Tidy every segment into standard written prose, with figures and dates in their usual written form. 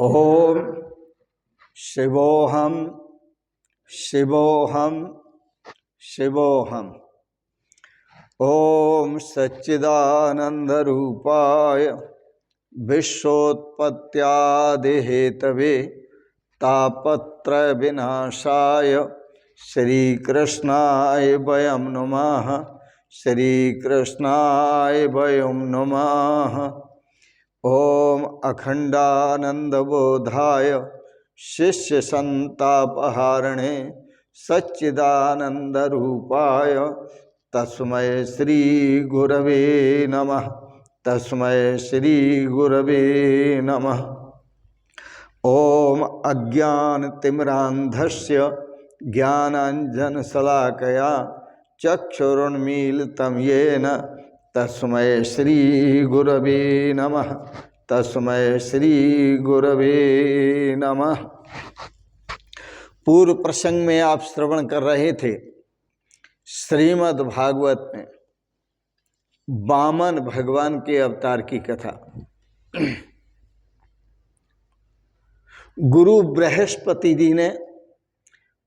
ओम शिवोहम शिवोहम शिवोहम। ओम सच्चिदानंद रूपाय विश्वोत्पत्त्यादिहेतवे तापत्रय विनाशाय श्री कृष्णाय वयं नमः। श्री कृष्णाय वयं नमः। ओम अखंडानंद बोधाय शिष्य संतापहारणे सच्चिदानंद रूपाय तस्मै श्री गुरवे नमः। तस्मै श्री गुरवे नमः। ओम अज्ञानतिमिरान्धस्य ज्ञानाञ्जनशलाकया चक्षुरुन्मीलितं येन तस्मै श्री गुरवे नमः। तस्मै श्री गुरवे नमः। पूर्व प्रसंग में आप श्रवण कर रहे थे श्रीमद् भागवत में वामन भगवान के अवतार की कथा। गुरु बृहस्पति जी ने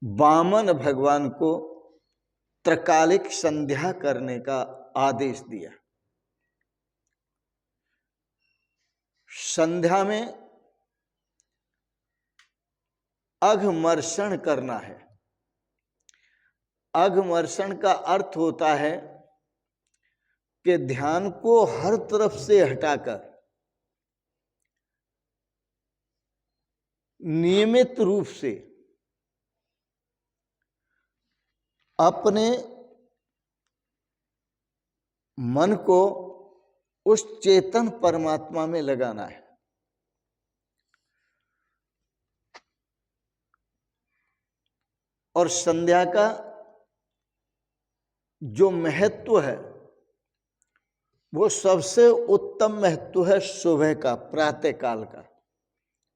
वामन भगवान को त्रकालिक संध्या करने का आदेश दिया। संध्या में अघमर्षण करना है। अघमर्षण का अर्थ होता है कि ध्यान को हर तरफ से हटाकर नियमित रूप से अपने मन को उस चेतन परमात्मा में लगाना है। और संध्या का जो महत्व है वो सबसे उत्तम महत्व है सुबह का, प्रातः काल का।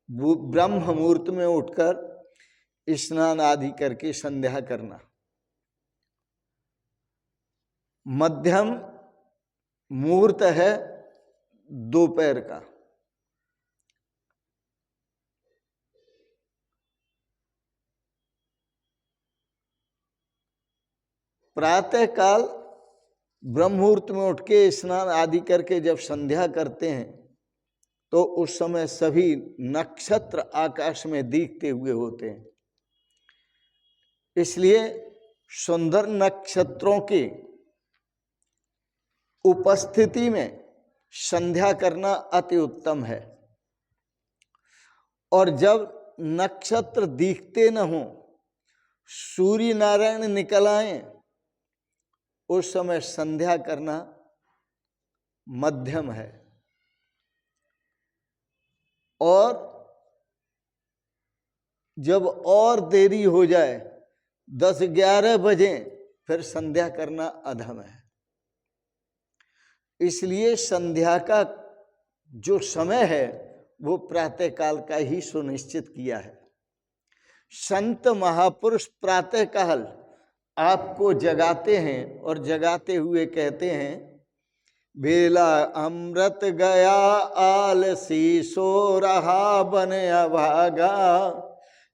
ब्रह्म मुहूर्त में उठकर स्नान आदि करके संध्या करना। मध्यम मुहूर्त है दोपहर का। प्रातः काल ब्रह्म मुहूर्त में उठ के स्नान आदि करके जब संध्या करते हैं तो उस समय सभी नक्षत्र आकाश में दिखते हुए होते हैं। इसलिए सुंदर नक्षत्रों की उपस्थिति में संध्या करना अति उत्तम है। और जब नक्षत्र दिखते न हो, सूर्य नारायण निकल आए, उस समय संध्या करना मध्यम है। और जब और देरी हो जाए 10-11 बजे फिर संध्या करना अधम है। इसलिए संध्या का जो समय है वो प्रातः काल का ही सुनिश्चित किया है। संत महापुरुष प्रातः काल आपको जगाते हैं और जगाते हुए कहते हैं, बेला अमृत गया आलसी सो रहा बन अभागा,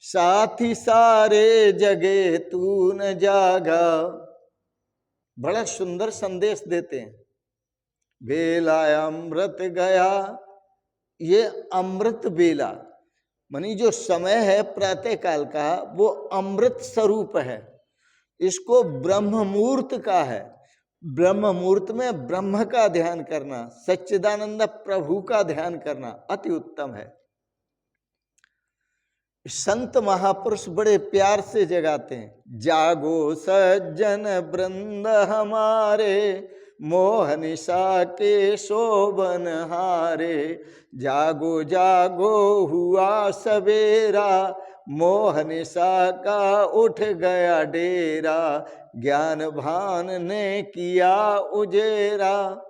साथी सारे जगे तू न जागा। बड़ा सुंदर संदेश देते हैं। बेला अमृत गया, ये अमृत बेला मानी जो समय है प्रातः काल का वो अमृत स्वरूप है। इसको ब्रह्म मुहूर्त का है। ब्रह्म मुहूर्त में ब्रह्म का ध्यान करना, सच्चिदानंद प्रभु का ध्यान करना अति उत्तम है। संत महापुरुष बड़े प्यार से जगाते हैं। जागो सज्जन वृंद हमारे, मोह निशा के शोभन हारे। जागो जागो हुआ सवेरा, मोह निशा का उठ गया डेरा। ज्ञान भान ने किया उजेरा,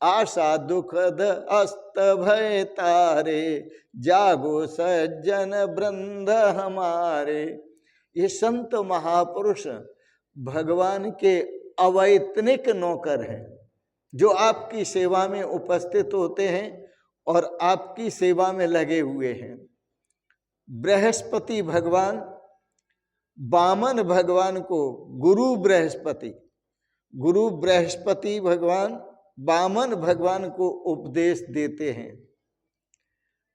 आशा दुखद अस्त भय तारे। जागो सज्जन वृंद हमारे। ये संत महापुरुष भगवान के अवैतनिक नौकर हैं जो आपकी सेवा में उपस्थित होते हैं और आपकी सेवा में लगे हुए हैं। बृहस्पति भगवान वामन भगवान को गुरु बृहस्पति भगवान वामन भगवान को उपदेश देते हैं।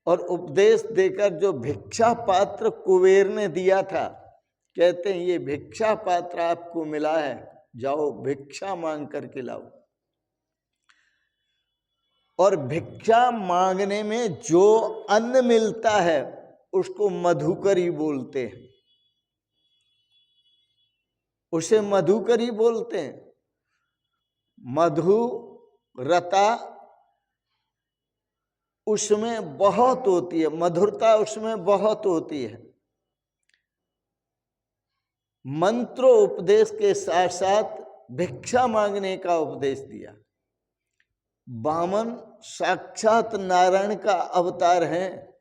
और उपदेश देकर जो भिक्षा पात्र कुबेर ने दिया था, कहते हैं ये भिक्षा पात्र आपको मिला है, जाओ भिक्षा मांग करके लाओ। और भिक्षा मांगने में जो अन्न मिलता है उसको मधुकरी बोलते हैं, उसे मधुकरी बोलते हैं। मधु रता उसमें बहुत होती है, मधुरता उसमें बहुत होती है। मंत्रोपदेश के साथ साथ भिक्षा मांगने का उपदेश दिया। वामन साक्षात नारायण का अवतार हैं,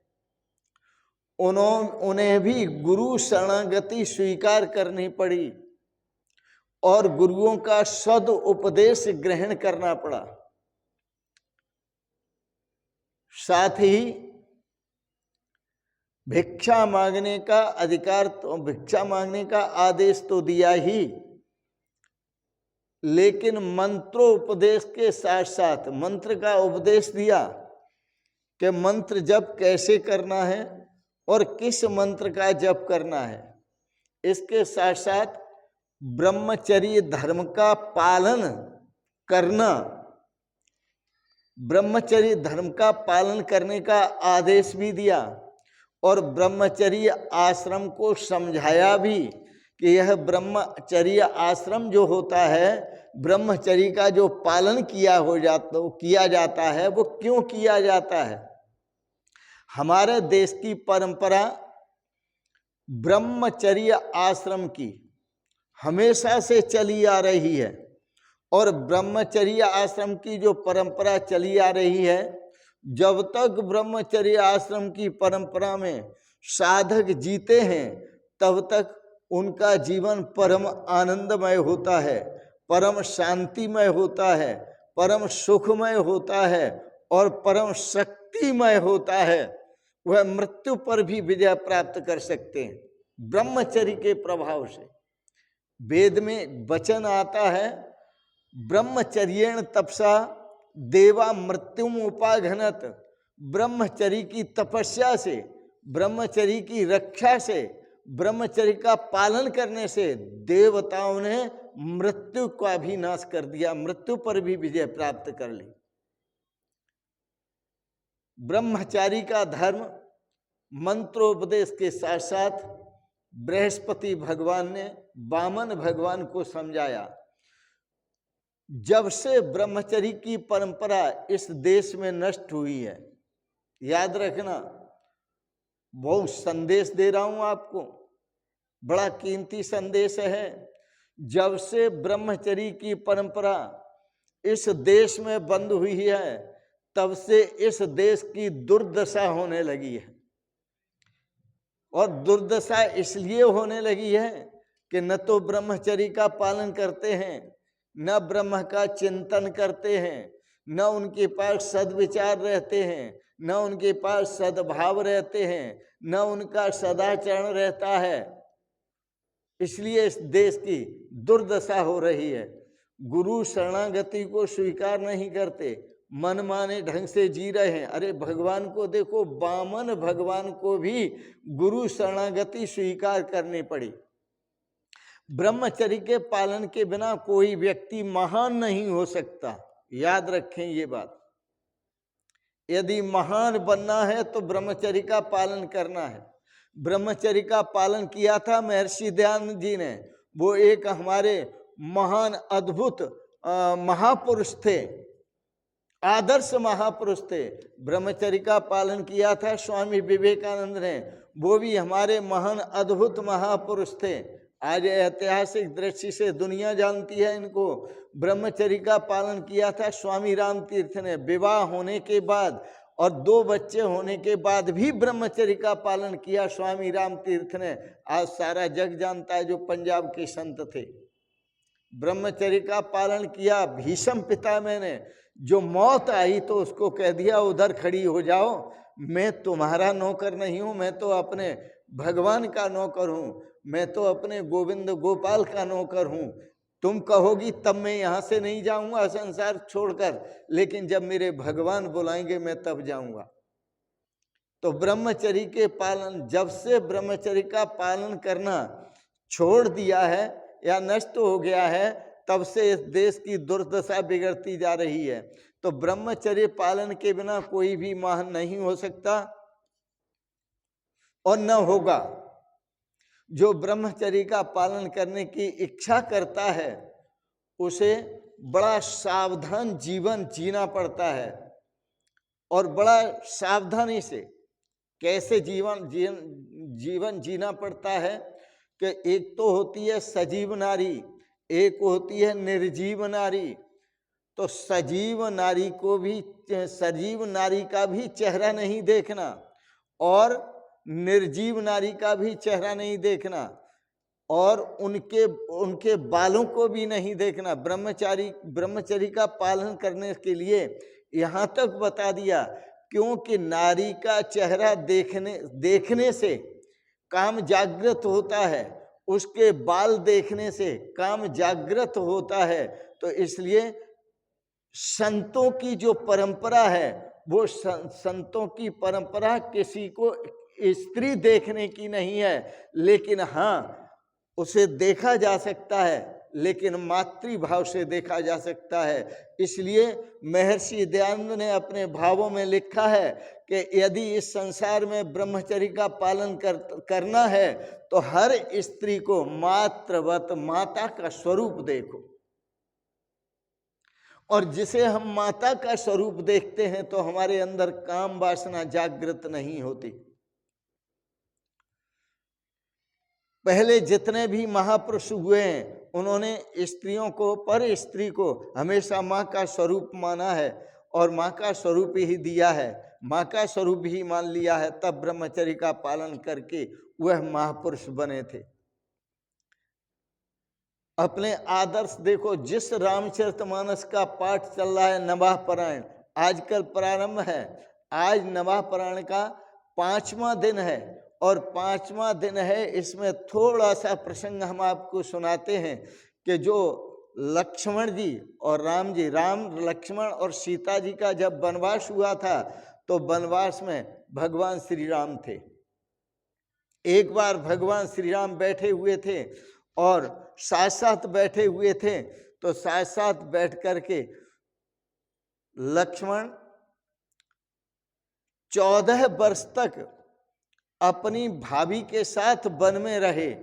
उन्हें भी गुरु शरणागति स्वीकार करनी पड़ी और गुरुओं का सद उपदेश ग्रहण करना पड़ा। साथ ही भिक्षा मांगने का अधिकार, तो भिक्षा मांगने का आदेश तो दिया ही, लेकिन मंत्रोपदेश के साथ साथ मंत्र का उपदेश दिया कि मंत्र जप कैसे करना है और किस मंत्र का जप करना है। इसके साथ साथ ब्रह्मचर्य धर्म का पालन करना, ब्रह्मचर्य धर्म का पालन करने का आदेश भी दिया और ब्रह्मचर्य आश्रम को समझाया भी कि यह ब्रह्मचर्य आश्रम जो होता है, ब्रह्मचर्य का जो पालन किया जाता है वो क्यों किया जाता है। हमारे देश की परंपरा ब्रह्मचर्य आश्रम की हमेशा से चली आ रही है और ब्रह्मचर्य आश्रम की जो परंपरा चली आ रही है, जब तक ब्रह्मचर्य आश्रम की परंपरा में साधक जीते हैं तब तक उनका जीवन परम आनंदमय होता है, परम शांतिमय होता है, परम सुखमय होता है और परम शक्तिमय होता है। वह मृत्यु पर भी विजय प्राप्त कर सकते हैं ब्रह्मचर्य के प्रभाव से। वेद में वचन आता है, ब्रह्मचर्येण तपसा देवा मृत्युम उपाघनत। ब्रह्मचर्य की तपस्या से, ब्रह्मचर्य की रक्षा से, ब्रह्मचर्य का पालन करने से देवताओं ने मृत्यु का भी नाश कर दिया, मृत्यु पर भी विजय प्राप्त कर ली। ब्रह्मचारी का धर्म मंत्रोपदेश के साथ साथ बृहस्पति भगवान ने वामन भगवान को समझाया। जब से ब्रह्मचर्य की परंपरा इस देश में नष्ट हुई है, याद रखना, बहुत संदेश दे रहा हूं आपको, बड़ा कीमती संदेश है। जब से ब्रह्मचर्य की परंपरा इस देश में बंद हुई है, तब से इस देश की दुर्दशा होने लगी है। और दुर्दशा इसलिए होने लगी है कि न तो ब्रह्मचर्य का पालन करते हैं, न ब्रह्म का चिंतन करते हैं, न उनके पास सद्विचार रहते हैं, न उनके पास सद्भाव रहते हैं, न उनका सदाचरण रहता है। इसलिए इस देश की दुर्दशा हो रही है। गुरु शरणागति को स्वीकार नहीं करते, मनमाने ढंग से जी रहे हैं। अरे भगवान को देखो, वामन भगवान को भी गुरु शरणागति स्वीकार करनी पड़ी। ब्रह्मचर्य के पालन के बिना कोई व्यक्ति महान नहीं हो सकता, याद रखें ये बात। यदि महान बनना है तो ब्रह्मचर्य का पालन करना है। ब्रह्मचर्य का पालन किया था महर्षि दयानंद जी ने, वो एक हमारे महान अद्भुत महापुरुष थे, आदर्श महापुरुष थे। ब्रह्मचर्य का पालन किया था स्वामी विवेकानंद ने, वो भी हमारे महान अद्भुत महापुरुष थे। आज ऐतिहासिक दृष्टि से दुनिया जानती है इनको। ब्रह्मचर्य का पालन किया था स्वामी राम तीर्थ ने। विवाह होने के बाद और 2 बच्चे होने के बाद भी ब्रह्मचर्य का पालन किया स्वामी राम तीर्थ ने। आज सारा जग जानता है, जो पंजाब के संत थे। ब्रह्मचर्य का पालन किया। भीष्म पितामह ने, जो मौत आई तो उसको कह दिया उधर खड़ी हो जाओ, मैं तुम्हारा नौकर नहीं हूं, मैं तो अपने भगवान का नौकर हूं, मैं तो अपने गोविंद गोपाल का नौकर हूं। तुम कहोगी तब मैं यहां से नहीं जाऊंगा संसार छोड़कर, लेकिन जब मेरे भगवान बुलाएंगे मैं तब जाऊंगा। तो ब्रह्मचर्य के पालन, जब से ब्रह्मचर्य का पालन करना छोड़ दिया है या नष्ट हो गया है, तब से इस देश की दुर्दशा बिगड़ती जा रही है। तो ब्रह्मचर्य पालन के बिना कोई भी महान नहीं हो सकता और न होगा। जो ब्रह्मचर्य का पालन करने की इच्छा करता है उसे बड़ा सावधान जीवन जीना पड़ता है, और बड़ा सावधानी से कैसे जीवन जीना पड़ता है कि एक तो होती है सजीव नारी, एक होती है निर्जीव नारी। तो सजीव नारी को भी, सजीव नारी का भी चेहरा नहीं देखना और निर्जीव नारी का भी चेहरा नहीं देखना, और उनके बालों को भी नहीं देखना। ब्रह्मचर्य का पालन करने के लिए यहाँ तक बता दिया, क्योंकि नारी का चेहरा देखने से काम जागृत होता है, उसके बाल देखने से काम जागृत होता है। तो इसलिए संतों की जो परंपरा है, वो संतों की परंपरा किसी को स्त्री देखने की नहीं है, लेकिन हाँ उसे देखा जा सकता है, लेकिन मातृभाव से देखा जा सकता है। इसलिए महर्षि दयानंद ने अपने भावों में लिखा है कि यदि इस संसार में ब्रह्मचर्य का पालन करना है तो हर स्त्री को मातृवत, माता का स्वरूप देखो। और जिसे हम माता का स्वरूप देखते हैं तो हमारे अंदर काम वासना जागृत नहीं होती। पहले जितने भी महापुरुष हुए हैं उन्होंने स्त्रियों को, पर स्त्री को हमेशा माँ का स्वरूप माना है और माँ का स्वरूप ही दिया है, माँ का स्वरूप ही मान लिया है। तब ब्रह्मचर्य का पालन करके वह महापुरुष बने थे। अपने आदर्श देखो, जिस रामचरितमानस का पाठ चल रहा है नवाह पारायण, आजकल प्रारंभ है, आज नवाह पारायण का 5वां दिन है, और 5वां दिन है, इसमें थोड़ा सा प्रसंग हम आपको सुनाते हैं कि जो लक्ष्मण जी और राम जी, राम लक्ष्मण और सीता जी का जब वनवास हुआ था तो वनवास में भगवान श्री राम थे। एक बार भगवान श्री राम बैठे हुए थे और साथ साथ बैठे हुए थे, तो साथ साथ बैठ करके लक्ष्मण 14 वर्ष तक अपनी भाभी के साथ वन में रहे।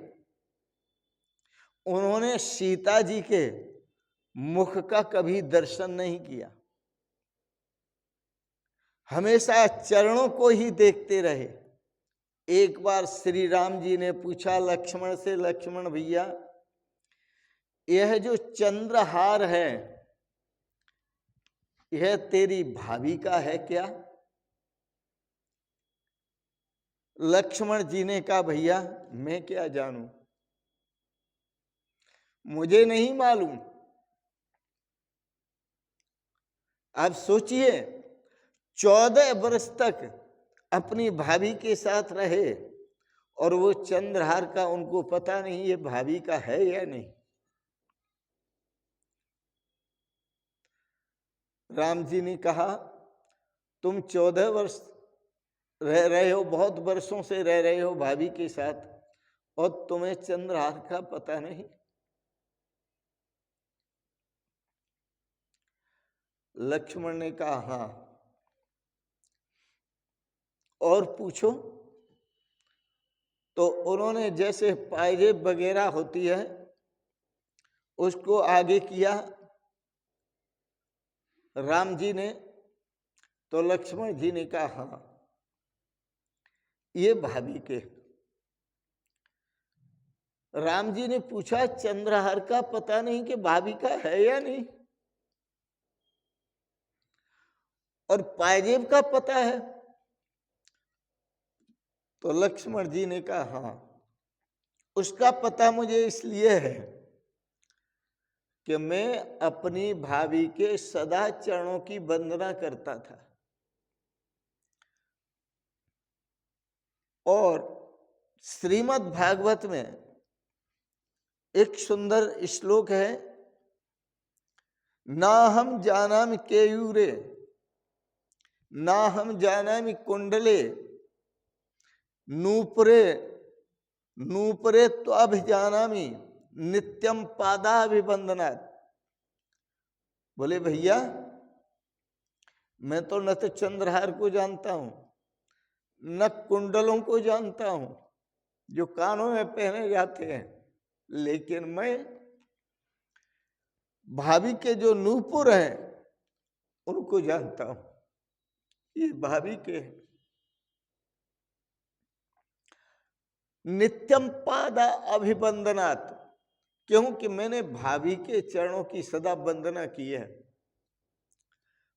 उन्होंने सीता जी के मुख का कभी दर्शन नहीं किया, हमेशा चरणों को ही देखते रहे। एक बार श्री राम जी ने पूछा लक्ष्मण से, लक्ष्मण भैया यह जो चंद्रहार है यह तेरी भाभी का है क्या? लक्ष्मण जी ने कहा भैया मैं क्या जानूं, मुझे नहीं मालूम। आप सोचिए 14 वर्ष तक अपनी भाभी के साथ रहे और वो चंद्रहार का उनको पता नहीं ये भाभी का है या नहीं। राम जी ने कहा तुम 14 वर्ष रह रहे हो, बहुत वर्षों से रह रहे हो भाभी के साथ, और तुम्हें चंद्रहार का पता नहीं। लक्ष्मण ने कहा हाँ, और पूछो। तो उन्होंने जैसे पायजेब वगैरह होती है उसको आगे किया राम जी ने, तो लक्ष्मण जी ने कहा हाँ ये भाभी के। राम जी ने पूछा चंद्रहार का पता नहीं कि भाभी का है या नहीं, और पायजेब का पता है? तो लक्ष्मण जी ने कहा हाँ उसका पता मुझे इसलिए है कि मैं अपनी भाभी के सदा चरणों की वंदना करता था। और श्रीमद् भागवत में एक सुंदर श्लोक है, ना हम जानामि केयूरे ना हम जानामि कुंडले नूपुरे नूपुरे त्वाभिजानामि नित्यम पादाभिवंदनात्। बोले भैया, मैं तो न तो चंद्रहार को जानता हूं न कुंडलों को जानता हूं जो कानों में पहने जाते हैं, लेकिन मैं भाभी के जो नूपुर हैं उनको जानता हूं। ये भाभी के नित्यम पादा अभिवंदनात्, क्योंकि मैंने भाभी के चरणों की सदा वंदना की है।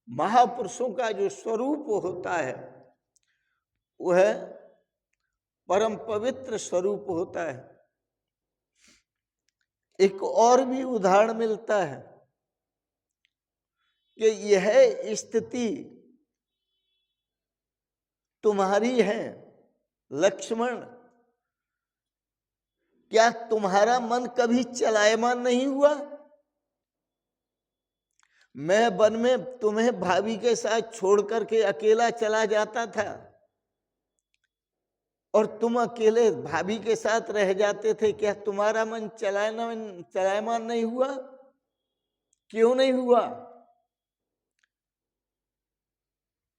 महापुरुषों का जो स्वरूप होता है वह परम पवित्र स्वरूप होता है। एक और भी उदाहरण मिलता है कि यह स्थिति तुम्हारी है लक्ष्मण, क्या तुम्हारा मन कभी चलायमान नहीं हुआ? मैं वन में तुम्हें भाभी के साथ छोड़ करके अकेला चला जाता था और तुम अकेले भाभी के साथ रह जाते थे, क्या तुम्हारा मन चलायमान नहीं हुआ? क्यों नहीं हुआ?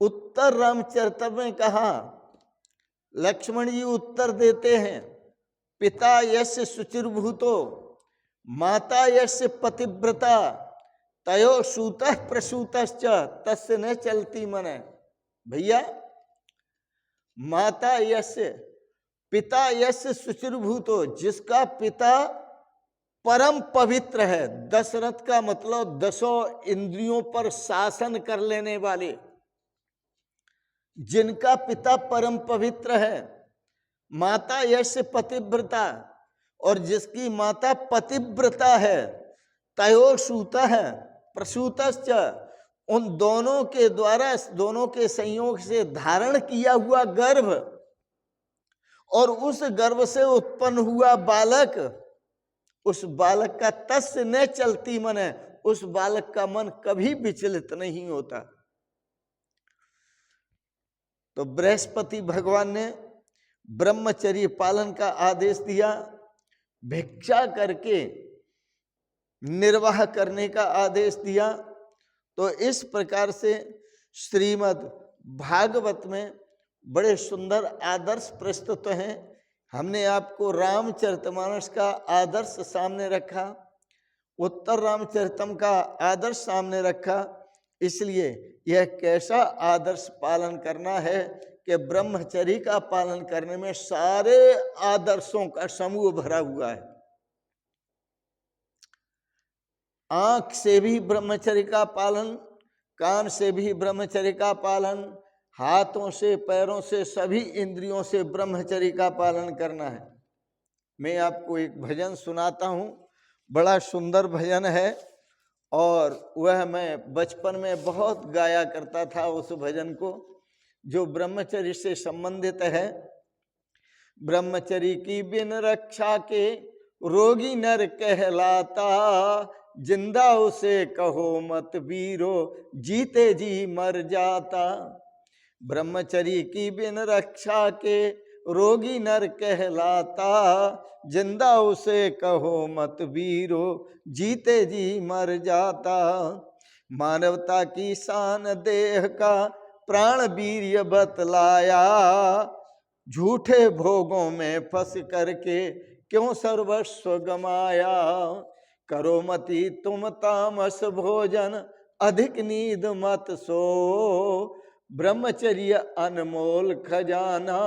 उत्तर रामचरित में कहा, लक्ष्मण जी उत्तर देते हैं, पिता यस्य शुचिर्भूतो माता यस्य पतिव्रता तयो सूतः प्रसूतश्च तस्य न चलती मन। भैया, माता यस्य पिता यस्य शुचिर्भूतो, जिसका पिता परम पवित्र है। दशरथ का मतलब 10 इंद्रियों पर शासन कर लेने वाले, जिनका पिता परम पवित्र है। माता यस्य पतिव्रता, और जिसकी माता पतिव्रता है। तयो सूता है प्रसूतश्च, उन दोनों के द्वारा, दोनों के संयोग से धारण किया हुआ गर्भ और उस गर्भ से उत्पन्न हुआ बालक, उस बालक का तस्य न चलती मन है, उस बालक का मन कभी विचलित नहीं होता। तो बृहस्पति भगवान ने ब्रह्मचर्य पालन का आदेश दिया, भिक्षा करके निर्वाह करने का आदेश दिया। तो इस प्रकार से श्रीमद् भागवत में बड़े सुंदर आदर्श प्रस्तुत हैं। हमने आपको रामचरितमानस का आदर्श सामने रखा, उत्तर रामचरितम का आदर्श सामने रखा। इसलिए यह कैसा आदर्श पालन करना है कि ब्रह्मचर्य का पालन करने में सारे आदर्शों का समूह भरा हुआ है। आंख से भी ब्रह्मचर्य का पालन, कान से भी ब्रह्मचर्य का पालन, हाथों से पैरों से सभी इंद्रियों से ब्रह्मचर्य का पालन करना है। मैं आपको एक भजन सुनाता हूँ, बड़ा सुंदर भजन है और वह मैं बचपन में बहुत गाया करता था उस भजन को, जो ब्रह्मचर्य से संबंधित है। ब्रह्मचर्य की बिन रक्षा के रोगी नर कहलाता, जिंदा उसे कहो मत वीरो जीते जी मर जाता। ब्रह्मचर्य की बिन रक्षा के रोगी नर कहलाता, जिंदा उसे कहो मत वीरो जीते जी मर जाता। मानवता की शान देह का प्राण वीर्य बतलाया, झूठे भोगों में फंस करके क्यों सर्वस्व गमाया। करो मति तुम तामस भोजन अधिक नींद मत सो, ब्रह्मचर्य अनमोल खजाना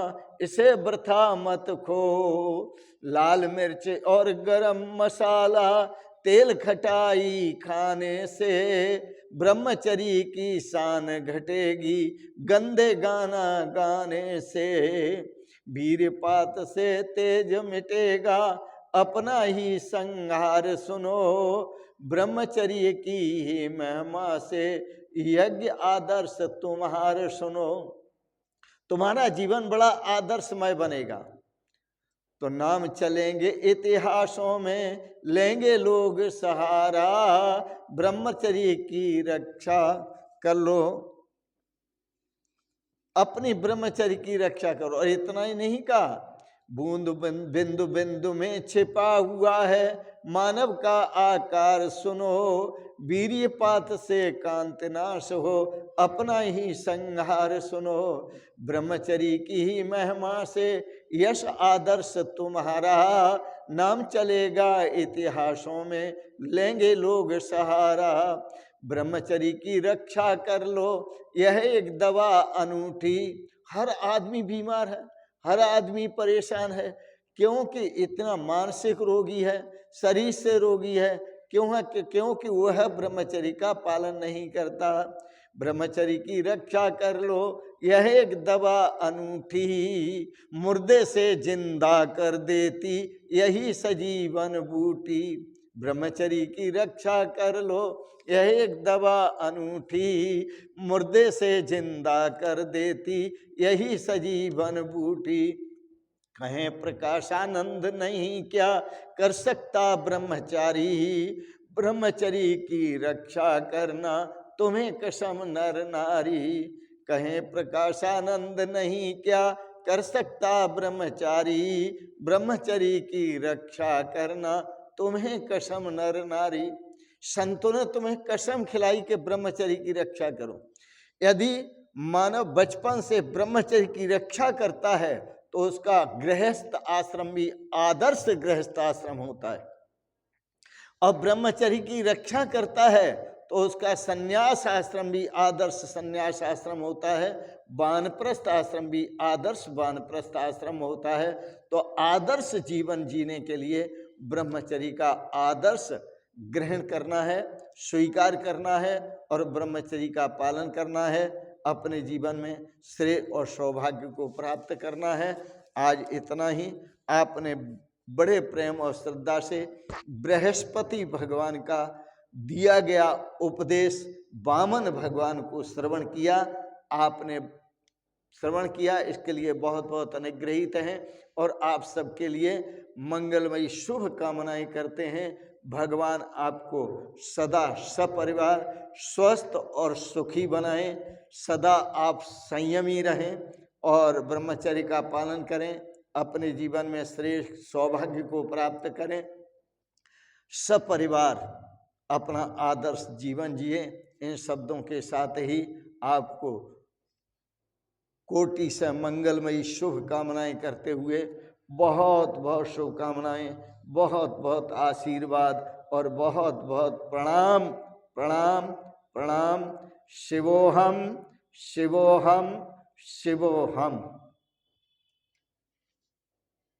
इसे वृथा मत खो। लाल मिर्च और गरम मसाला तेल खटाई खाने से, ब्रह्मचर्य की शान घटेगी गंदे गाना गाने से। वीरपात से तेज मिटेगा अपना ही संहार सुनो, ब्रह्मचर्य की महिमा से यज्ञ आदर्श तुम्हार सुनो। तुम्हारा जीवन बड़ा आदर्शमय बनेगा। तो नाम चलेंगे इतिहासों में, लेंगे लोग सहारा, ब्रह्मचर्य की रक्षा कर लो, अपनी ब्रह्मचर्य की रक्षा करो। और इतना ही नहीं कहा, बूंद बिंदु बिंदु में छिपा हुआ है मानव का आकार सुनो, वीर्यपात से कांति नाश हो, अपना ही संहार सुनो, ब्रह्मचर्य की ही महिमा से यश आदर्श तुम्हारा, नाम चलेगा इतिहासों में, लेंगे लोग सहारा, ब्रह्मचर्य की रक्षा कर लो, यह एक दवा अनूठी। हर आदमी बीमार है, हर आदमी परेशान है, क्योंकि इतना मानसिक रोगी है, शरीर से रोगी है, क्यों है? क्योंकि वह ब्रह्मचर्य का पालन नहीं करता। ब्रह्मचर्य की रक्षा कर लो, यह एक दवा अनूठी, मुर्दे से जिंदा कर देती यही सजीवन बूटी, ब्रह्मचर्य की रक्षा कर लो, यह एक दवा अनूठी, मुर्दे से जिंदा कर देती यही सजीवन बूटी, कहें प्रकाशानंद नहीं क्या कर सकता ब्रह्मचारी, ब्रह्मचर्य की रक्षा करना तुम्हें कसम नर नारी, कहें प्रकाशानंद नहीं क्या कर सकता ब्रह्मचारी, ब्रह्मचर्य की रक्षा करना तुम्हें कसम नर नारी। संतों ने तुम्हें कसम खिलाई कि ब्रह्मचर्य की रक्षा करो। यदि मानव बचपन से ब्रह्मचर्य की रक्षा करता है तो उसका गृहस्थ आश्रम भी आदर्श गृहस्थ आश्रम होता है, और ब्रह्मचर्य की रक्षा करता है तो उसका संन्यास आश्रम भी आदर्श संन्यास आश्रम होता है, वानप्रस्थ आश्रम भी आदर्श वानप्रस्थ आश्रम होता है। तो आदर्श जीवन जीने के लिए ब्रह्मचर्य का आदर्श ग्रहण करना है, स्वीकार करना है और ब्रह्मचर्य का पालन करना है, अपने जीवन में श्रेय और सौभाग्य को प्राप्त करना है। आज इतना ही। आपने बड़े प्रेम और श्रद्धा से बृहस्पति भगवान का दिया गया उपदेश वामन भगवान को श्रवण किया। आपने श्रवण किया, इसके लिए बहुत बहुत अनुग्रहित हैं और आप सबके लिए मंगलमयी शुभ कामनाएं करते हैं। भगवान आपको सदा सपरिवार स्वस्थ और सुखी बनाएं, सदा आप संयमी रहें और ब्रह्मचर्य का पालन करें, अपने जीवन में श्रेष्ठ सौभाग्य को प्राप्त करें, सपरिवार अपना आदर्श जीवन जिए। इन शब्दों के साथ ही आपको कोटि से मंगलमयी शुभ कामनाएं करते हुए बहुत बहुत शुभकामनाएं, बहुत बहुत आशीर्वाद और बहुत बहुत प्रणाम प्रणाम प्रणाम। शिवोहम शिवोहम शिवोहम।